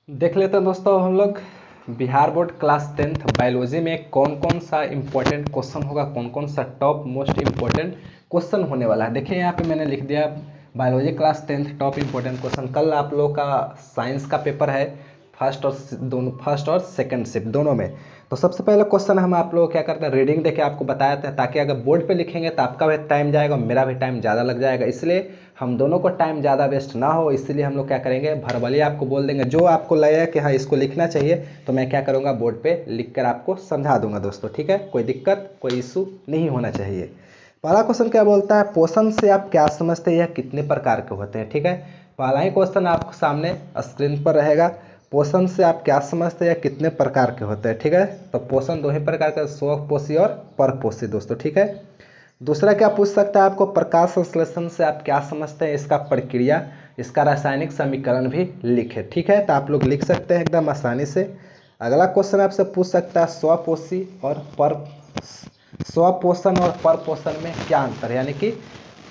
देख लेते हैं दोस्तों हम लोग Bihar board class 10th biology में कौन कौन सा इंपॉर्टेंट क्वेश्चन होगा, कौन कौन सा टॉप मोस्ट इंपॉर्टेंट क्वेश्चन होने वाला है। देखिए यहाँ पे मैंने लिख दिया biology class 10th top important question. कल आप लोगों का साइंस का पेपर है, फर्स्ट और सेकंड शिफ्ट दोनों में। तो सबसे पहले क्वेश्चन हम आप लोग क्या करते हैं, रीडिंग देके आपको बताया था, ताकि अगर बोर्ड पे लिखेंगे तो आपका भी टाइम जाएगा और मेरा भी टाइम ज़्यादा लग जाएगा, इसलिए हम दोनों को टाइम ज़्यादा वेस्ट ना हो, इसलिए हम लोग क्या करेंगे, वर्बली आपको बोल देंगे। जो आपको लगेगा कि हाँ इसको लिखना चाहिए तो मैं क्या करूँगा, बोर्ड पे लिख कर आपको समझा दूंगा दोस्तों। ठीक है, कोई दिक्कत कोई इशू नहीं होना चाहिए। पहला क्वेश्चन क्या बोलता है, पोषण से आप क्या समझते हैं, यह कितने प्रकार के होते हैं। ठीक है, पहला ही क्वेश्चन आपको सामने स्क्रीन पर रहेगा। पोषण से आप क्या समझते हैं, कितने प्रकार के होते हैं। ठीक है, तो पोषण दो ही प्रकार के, स्वपोषी और परपोषी दोस्तों। ठीक है, दूसरा क्या पूछ सकता है आपको, प्रकाश संश्लेषण से आप क्या समझते हैं, इसका प्रक्रिया, इसका रासायनिक समीकरण भी लिखे। ठीक है, तो आप लोग लिख सकते हैं एकदम आसानी से। अगला क्वेश्चन आपसे पूछ सकता है स्वपोषी और पर स्वपोषण और परपोषण में क्या अंतर है, यानी कि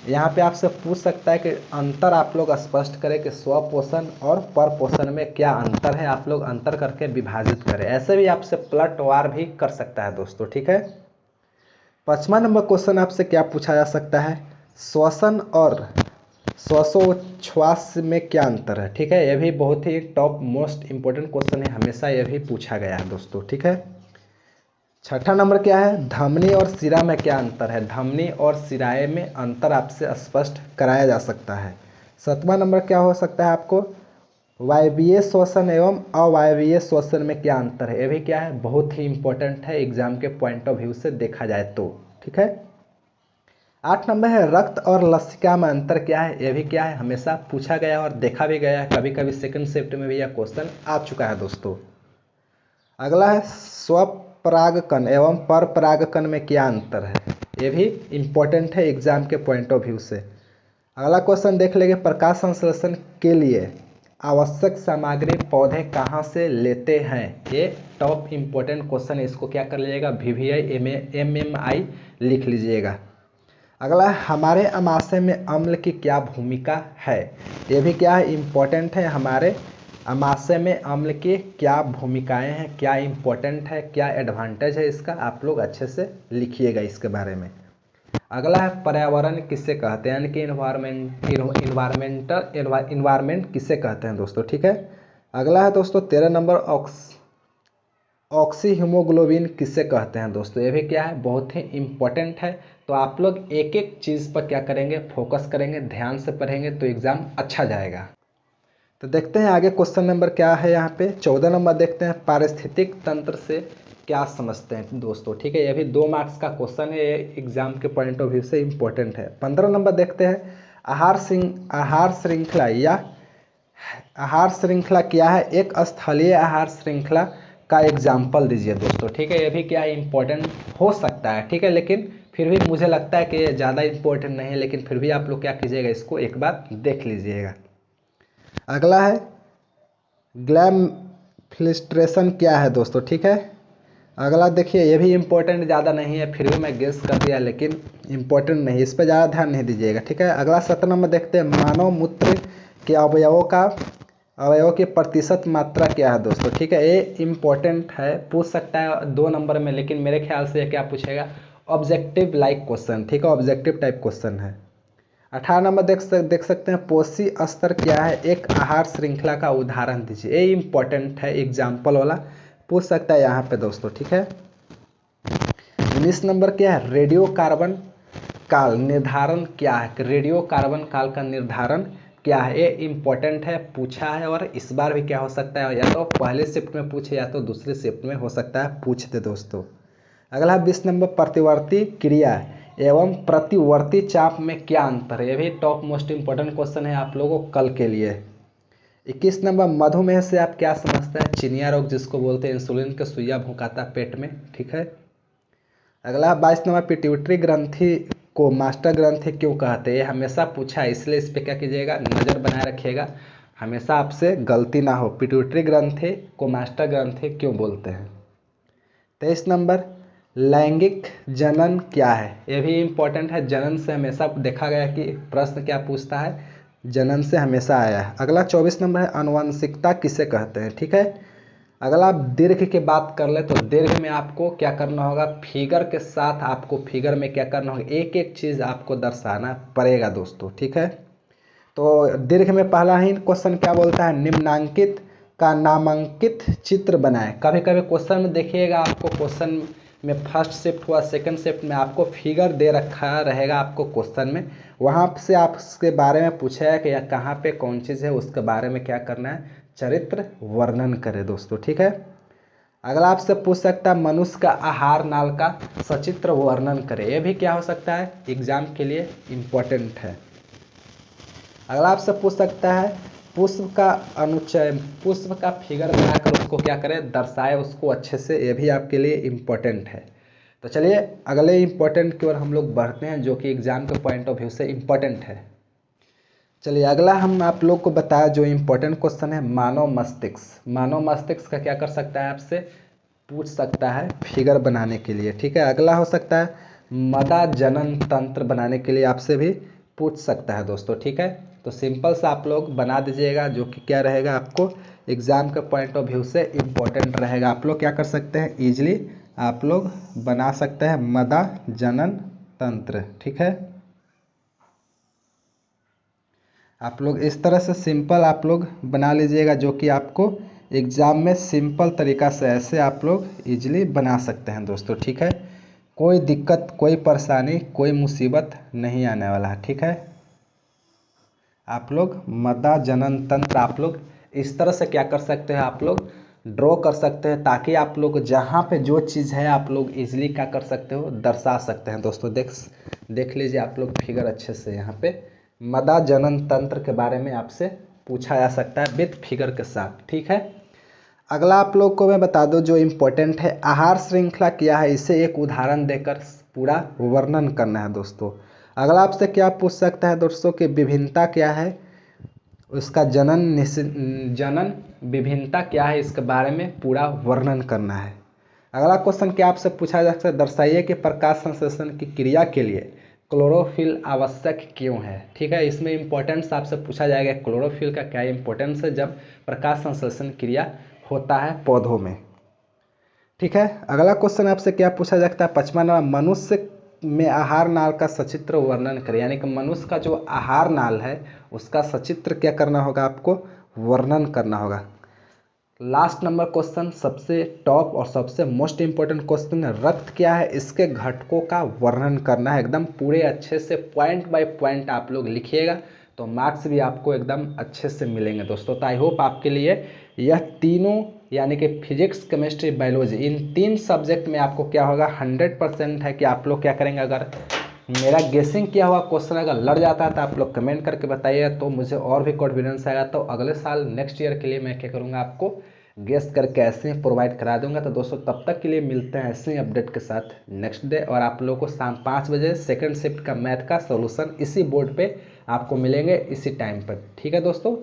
यहाँ पे आपसे पूछ सकता है कि अंतर आप लोग स्पष्ट करें कि स्वपोषण और परपोषण में क्या अंतर है, आप लोग अंतर करके विभाजित करें। ऐसे भी आपसे पलटवार भी कर सकता है दोस्तों। ठीक है, 5वां नंबर क्वेश्चन आपसे क्या पूछा जा सकता है, श्वसन और श्वासोच्छ्वास में क्या अंतर है। ठीक है, यह भी बहुत ही टॉप मोस्ट इंपोर्टेंट क्वेश्चन है, हमेशा यह भी पूछा गया है दोस्तों। ठीक है, 6ठा नंबर क्या है, धमनी और शिरा में क्या अंतर है। धमनी और शिराएं में अंतर आपसे स्पष्ट कराया जा सकता है। 7वां नंबर क्या हो सकता है आपको, वायवीय श्वसन एवं अवायवीय श्वसन में क्या अंतर है। ये भी क्या है, बहुत ही इंपॉर्टेंट है एग्जाम के पॉइंट ऑफ व्यू से देखा जाए तो। ठीक है, 8 नंबर है, रक्त और लसिका में अंतर क्या है। ये भी क्या है, हमेशा पूछा गया और देखा भी गया है, कभी कभी सेकंड शिफ्ट में भी यह क्वेश्चन आ चुका है दोस्तों। अगला है, स्वपरागकण एवं पर परागकण में क्या अंतर है। ये भी इंपॉर्टेंट है एग्जाम के पॉइंट ऑफ व्यू से। अगला क्वेश्चन देख लेंगे, प्रकाश संश्लेषण के लिए आवश्यक सामग्री पौधे कहाँ से लेते हैं। ये टॉप इंपॉर्टेंट क्वेश्चन है, इसको क्या कर लीजिएगा, VVI MMI लिख लीजिएगा। अगला, हमारे अमाशय में अम्ल की क्या भूमिका है। ये भी क्या है, इम्पोर्टेंट है। हमारे अमाशय में अम्ल की क्या भूमिकाएं हैं, क्या इम्पोर्टेंट है, क्या एडवांटेज है इसका, आप लोग अच्छे से लिखिएगा इसके बारे में। अगला है, पर्यावरण किसे कहते हैं, यानी कि इन्वायरमेंट किसे कहते हैं दोस्तों। ठीक है, अगला है दोस्तों 13 नंबर, ऑक्सी हीमोग्लोबिन किसे कहते हैं दोस्तों। ये भी क्या है, बहुत ही इंपॉर्टेंट है। तो आप लोग एक एक चीज़ पर क्या करेंगे, फोकस करेंगे, ध्यान से पढ़ेंगे तो एग्जाम अच्छा जाएगा। तो देखते हैं आगे क्वेश्चन नंबर क्या है, यहाँ पे 14 नंबर देखते हैं, पारिस्थितिक तंत्र से क्या समझते हैं दोस्तों। ठीक है, ये भी 2 मार्क्स का क्वेश्चन है, ये एग्जाम के पॉइंट ऑफ व्यू से इंपॉर्टेंट है। 15 नंबर देखते हैं, आहार श्रृंखला या आहार श्रृंखला क्या है, एक स्थलीय आहार श्रृंखला का एग्जाम्पल दीजिए दोस्तों। ठीक है, ये भी क्या है, इंपॉर्टेंट हो सकता है। ठीक है, लेकिन फिर भी मुझे लगता है कि ये ज़्यादा इंपॉर्टेंट नहीं है, लेकिन फिर भी आप लोग क्या कीजिएगा, इसको एक बार देख लीजिएगा। अगला है, ग्लैमफिल्ट्रेशन क्या है दोस्तों। ठीक है, अगला देखिए, ये भी इंपॉर्टेंट ज़्यादा नहीं है, फिर भी मैं गेस कर दिया, लेकिन इंपॉर्टेंट नहीं, इस पर ज़्यादा ध्यान नहीं दीजिएगा। ठीक है, अगला 17 नंबर देखते हैं, मानव मूत्र के अवयवों की प्रतिशत मात्रा क्या है दोस्तों। ठीक है, ये इंपॉर्टेंट है, पूछ सकता है 2 नंबर में, लेकिन मेरे ख्याल से ये क्या पूछेगा, ऑब्जेक्टिव लाइक क्वेश्चन। ठीक है, ऑब्जेक्टिव टाइप क्वेश्चन है। 18 नंबर देख सकते हैं, पोषी स्तर क्या है, एक आहार श्रृंखला का उदाहरण दीजिए। ये इंपॉर्टेंट है, एग्जाम्पल वाला पूछ सकता है यहाँ पे दोस्तों। ठीक है, 19 नंबर क्या है, रेडियो कार्बन काल निर्धारण क्या है। रेडियो कार्बन काल का निर्धारण क्या है, ये इंपॉर्टेंट है, पूछा है, और इस बार भी क्या हो सकता है, या तो पहले शिफ्ट में पूछे या तो दूसरे शिफ्ट में हो सकता है पूछ दे दोस्तों। अगला 20 नंबर, प्रतिवर्ती क्रिया एवं प्रतिवर्ती चाप में क्या अंतर है। ये भी टॉप मोस्ट इंपॉर्टेंट क्वेश्चन है आप लोगों को कल के लिए। 21 नंबर, मधुमेह से आप क्या समझते हैं, चिनिया रोग जिसको बोलते हैं, इंसुलिन का सुइया भुकाता पेट में। ठीक है, अगला 22 नंबर, पिट्यूटरी ग्रंथि को मास्टर ग्रंथि क्यों कहते हैं। ये हमेशा पूछा है, इसलिए इस पर क्या कीजिएगा, नज़र बनाए रखिएगा, हमेशा आपसे गलती ना हो। पिट्यूटरी ग्रंथि को मास्टर ग्रंथि क्यों बोलते हैं। 23 नंबर, लैंगिक जनन क्या है। ये भी इंपॉर्टेंट है, जनन से हमेशा देखा गया कि प्रश्न क्या पूछता है, जनन से हमेशा आया है। अगला 24 नंबर है आनुवंशिकता किसे कहते हैं। ठीक है, अगला आप दीर्घ की बात कर ले तो दीर्घ में आपको क्या करना होगा, फिगर के साथ आपको फिगर में क्या करना होगा, एक एक चीज़ आपको दर्शाना पड़ेगा दोस्तों। ठीक है, तो दीर्घ में पहला ही क्वेश्चन क्या बोलता है, निम्नांकित का नामांकित चित्र बनाएं। कभी कभी क्वेश्चन में देखिएगा, आपको क्वेश्चन में फर्स्ट शिफ्ट हुआ सेकंड शिफ्ट में आपको फिगर दे रखा रहेगा आपको क्वेश्चन में, वहाँ से आप उसके बारे में पूछेगा कि यह कहाँ पे कौन चीज़ है, उसके बारे में क्या करना है, चरित्र वर्णन करें दोस्तों। ठीक है, अगला आपसे पूछ सकता है मनुष्य का आहार नाल का सचित्र वर्णन करें। यह भी क्या हो सकता है, एग्जाम के लिए इम्पोर्टेंट है। अगला आपसे पूछ सकता है पुष्प का अनुचय, पुष्प का फिगर बनाकर उसको क्या करें, दर्शाए उसको अच्छे से, ये भी आपके लिए इम्पोर्टेंट है। तो चलिए अगले इम्पोर्टेंट की ओर हम लोग बढ़ते हैं, जो कि एग्जाम के पॉइंट ऑफ व्यू से इम्पोर्टेंट है। चलिए अगला हम आप लोग को बताया जो इम्पोर्टेंट क्वेश्चन है, मानव मस्तिष्क। मानव मस्तिष्क का क्या कर सकता है, आपसे पूछ सकता है फिगर बनाने के लिए। ठीक है, अगला हो सकता है मदा जनन तंत्र बनाने के लिए आपसे भी पूछ सकता है दोस्तों। ठीक है, तो सिंपल सा आप लोग बना दीजिएगा, जो कि क्या रहेगा आपको एग्जाम के पॉइंट ऑफ व्यू से इम्पोर्टेंट रहेगा। आप लोग क्या कर सकते हैं, ईजिली आप लोग बना सकते हैं मदा जनन तंत्र। ठीक है, आप लोग इस तरह से सिंपल आप लोग बना लीजिएगा, जो कि आपको एग्ज़ाम में सिंपल तरीका से ऐसे आप लोग इजीली बना सकते हैं दोस्तों। ठीक है, कोई दिक्कत, कोई परेशानी, कोई मुसीबत नहीं आने वाला है। ठीक है, आप लोग मदा जनन तंत्र आप लोग इस तरह से क्या कर सकते हैं, आप लोग ड्रॉ कर सकते हैं, ताकि आप लोग जहाँ पे जो चीज़ है आप लोग इजीली क्या कर सकते हो, दर्शा सकते हैं दोस्तों। देख लीजिए आप लोग फिगर अच्छे से, यहाँ पे मदा जनन तंत्र के बारे में आपसे पूछा जा सकता है विद फिगर के साथ। ठीक है, अगला आप लोग को मैं बता दूं जो इम्पोर्टेंट है, आहार श्रृंखला क्या है, इसे एक उदाहरण देकर पूरा वर्णन करना है दोस्तों। अगला आपसे क्या पूछ सकता है दोस्तों कि विभिन्नता क्या है, उसका जनन विभिन्नता क्या है, इसके बारे में पूरा वर्णन करना है। अगला क्वेश्चन क्या आपसे पूछा जा सकता है, दर्शाइए कि प्रकाश संश्लेषण की क्रिया के लिए क्लोरोफिल आवश्यक क्यों है। ठीक है, इसमें इंपॉर्टेंस आपसे पूछा जाएगा क्लोरोफिल का क्या इंपॉर्टेंस है जब प्रकाश संश्लेषण क्रिया होता है पौधों में। ठीक है, अगला क्वेश्चन आपसे क्या पूछा जा सकता है, 55 नंबर, मनुष्य में आहार नाल का सचित्र वर्णन करें। यानी कि मनुष्य का जो आहार नाल है उसका सचित्र क्या करना होगा, आपको वर्णन करना होगा। लास्ट नंबर क्वेश्चन सबसे टॉप और सबसे मोस्ट इंपॉर्टेंट क्वेश्चन है, रक्त क्या है, इसके घटकों का वर्णन करना है। एकदम पूरे अच्छे से पॉइंट बाय पॉइंट आप लोग लिखिएगा, तो मार्क्स भी आपको एकदम अच्छे से मिलेंगे दोस्तों। तो आई होप आपके लिए यह तीनों यानी कि फिजिक्स, केमिस्ट्री, बायोलॉजी, इन तीन सब्जेक्ट में आपको क्या होगा, 100% है कि आप लोग क्या करेंगे। अगर मेरा गेसिंग किया हुआ क्वेश्चन अगर लड़ जाता है तो आप लोग कमेंट करके बताइए, तो मुझे और भी कॉन्फिडेंस आएगा। तो अगले साल नेक्स्ट ईयर के लिए मैं क्या करूँगा, आपको गेस करके ऐसे ही प्रोवाइड करा दूंगा। तो दोस्तों तब तक के लिए मिलते हैं ऐसे ही अपडेट के साथ नेक्स्ट डे, और आप लोगों को शाम 5 बजे सेकंड शिफ्ट का मैथ का सॉल्यूशन इसी बोर्ड पे आपको मिलेंगे इसी टाइम पर। ठीक है दोस्तों।